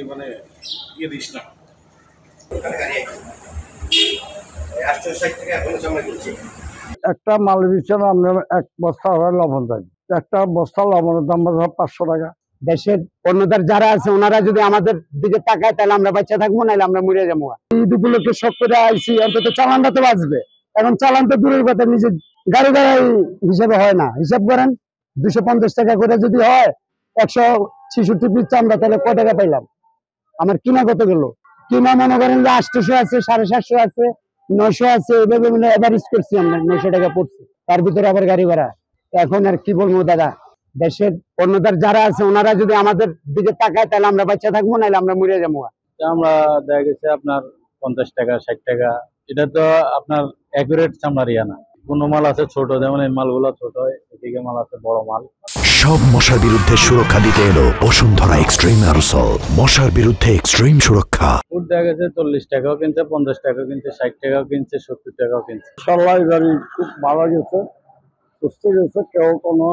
মানে ইয়ে দিস না। একটা মাল বিছানা আমরা এক বস্তা লবণ চাই, একটা বস্তা লবণের দাম 500 টাকা। দেশের অন্যদের যারা আছে ওনারা যদি আমাদের দিকে তাকায় তাহলে আমরা বাচ্চা থাকবো, নাহলে আমরা মরে যাবো। ঈদ উপলক্ষে শখ করে আইসি, অন্তত চালানটা তো বাঁচবে। এখন চালান তো দূরের কথা, নিজে গাড়ি হিসেবে হয় না। হিসাব করেন 250 টাকা করে যদি হয় 166 পিস চামড়া, তাহলে কয় টাকা পাইলাম? আমার কিনা কত গেল? কিনা মনে করেন যে 800 আছে, 750 আছে, 900 আছে, এভাবে মানে এভারেজ করছি আমরা। 900 টাকা পড়ছে, তার ভিতরে আবার গাড়ি ভাড়া। এখন আর কি বলবো দাদা, দেশের অন্যদের যারা আছে ওনারা যদি আমাদের দিকে তাকায় তাহলে আমরা বাচ্চা থাকবো, নাহলে আমরা মরে যাবো। আমরা দেখা গেছে আপনার 50 টাকা 60 টাকা, এটা তো আপনার অ্যাকুরেট চামড়ার ইয়া না। কোনো মাল আছে ছোট, যেমন এই মালগুলো ছোট হয়, এদিকে মাল আছে বড় মাল। সব মশার বিরুদ্ধে সুরক্ষা দিতে এলো বসুন্ধরা এক্সট্রিম অ্যারোসল, মশার বিরুদ্ধে এক্সট্রিম সুরক্ষা। ফুড দেখা গেছে 40 টাকাও কিনছে, 50 টাকাও কিনছে, 60 টাকাও কিনছে, 70 টাকাও কিনছে। ইনশাল্লাহ গাড়ি খুব ভালো গেছে, সুস্থ গেছে, কেউ কোনো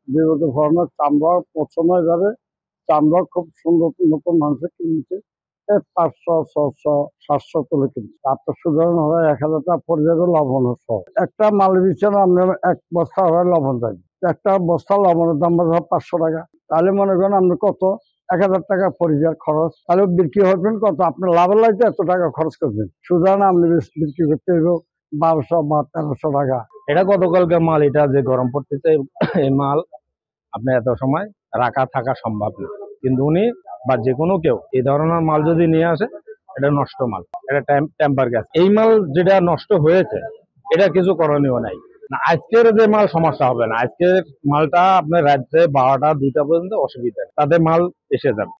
বিপদে ধরনের। চামড়া পছন্দ যাবে, চামড়া খুব সুন্দর নতুন মানুষের কিনছে 500, 600, 700 তুলে কিনছে। আপনার সুতরাং হয় 1000 টাকা পড়ে যাবে লবণ সহ। একটা মাল বিছানা আমরা এক বস্তা লবণ চাই, একটা বস্তা লবণের দাম 500 টাকা। তাহলে মনে করেন আপনি কত 1000 টাকা পরিযার খরচ, তাহলে বিক্রি হবেন কত? আপনার লাভের লাগবে এত টাকা খরচ করবেন, সুতরাং আপনি বিক্রি করতে হবে 1200 বা 1300 টাকা। এটা গতকালকার মাল, এটা যে গরম পড়তেছে এই মাল আপনার এত সময় রাখা থাকা সম্ভব না। কিন্তু উনি বা যে কোনো কেউ এই ধরনের মাল যদি নিয়ে আসে, এটা নষ্ট মাল, এটা টেম্পার গ্যাস। এই মাল যেটা নষ্ট হয়েছে এটা কিছু করণীয় নাই। না, আজকের যে মাল সমস্যা হবে না, আজকের মালটা আপনার রাত্রে 12টা 2টা পর্যন্ত অসুবিধা, তাতে মাল এসে যাবে।